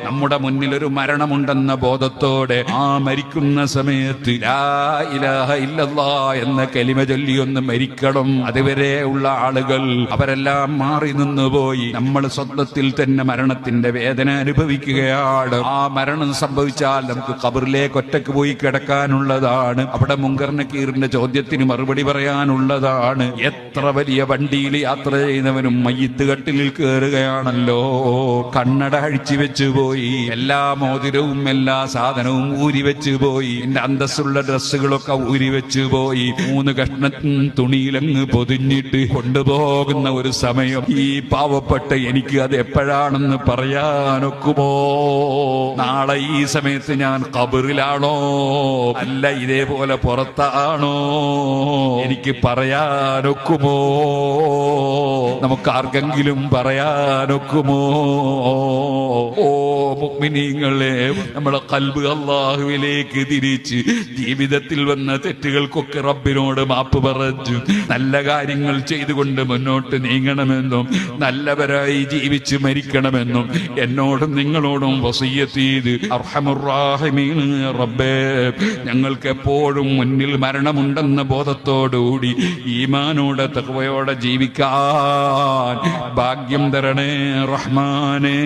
നമ്മുടെ മുന്നിൽ ഒരു മരണമുണ്ടെന്ന ബോധത്തോടെ ആ മരിക്കുന്ന സമയത്ത് ലാ ഇലാഹ ഇല്ലല്ലാഹ് എന്ന കലിമ ചൊല്ലിയൊന്ന് മരിക്കണം. അതുവരെ ഉള്ള ആളുകൾ അവരെല്ലാം മാറി നിന്നുപോയി. നമ്മൾ സ്വന്തത്തിൽ തന്നെ മരണത്തിന്റെ വേദന അനുഭവിക്കുകയാണ്. ആ മരണം സംഭവിച്ചാൽ നമുക്ക് ഖബറിലേക്ക് ഒറ്റക്ക് പോയി കിടക്കാനുള്ളതാണ്. അവിടെ മുങ്കർ നക്കീറിന്റെ ചോദ്യത്തിന് മറുപടി പറയാനുള്ളതാണ്. എത്ര വലിയ വണ്ടിയിൽ യാത്ര ചെയ്യുന്നവനും മയ്യിത്ത് കട്ടിലിൽ കയറുകയാണല്ലോ. കണ്ണട അഴിച്ചു വെച്ചു പോയി, എല്ലാ മോതിരവും എല്ലാ സാധനവും ഊരി വെച്ചു പോയി, എന്റെ അന്തസ്സുള്ള ഡ്രസ്സുകളൊക്കെ ഊരി വെച്ചു പോയി. 3 കഷ്ണത്തിന് തുണിയിലങ്ങ് പൊതിഞ്ഞിട്ട് കൊണ്ടുപോകുന്ന ഒരു സമയം. ഈ പാവപ്പെട്ട എനിക്ക് അത് എപ്പോഴാണെന്ന് പറയാനൊക്കുമോ? നാളെ ഈ സമയത്ത് ഞാൻ ഖബറിലാണോ അല്ല ഇതേപോലെ പുറത്താണോ എനിക്ക് പറയാനൊക്കുമോ? നമുക്കാർക്കെങ്കിലും പറയാനൊക്കുമോ? ഓ മുഅ്മിനീങ്ങളെ, നമ്മുടെ ഖൽബ് അല്ലാഹുവിലേക്ക് തിരിച്ച് ജീവിതത്തിൽ വന്ന തെറ്റുകൾക്കൊക്കെ റബ്ബിനോട് മാപ്പ് പറഞ്ഞു നല്ല കാര്യങ്ങൾ ചെയ്തുകൊണ്ട് മുന്നോട്ട് നീങ്ങണമെന്നും നല്ലവരായി ജീവിച്ച് മരിക്കണമെന്നും എന്നോടും നിങ്ങളോടും വസിയ്യത്ത് ചെയ്ത് അർഹമുർ റഹീമീൻ റബ്ബേ, ഞങ്ങൾക്ക് എപ്പോഴും മുന്നിൽ മരണമുണ്ടെന്ന ബോധത്തോടുകൂടി ഈമാനോടെ തഖ്വയോടെ ജീവിക്കാൻ ഭാഗ്യം തരണേ റഹ്മാനേ.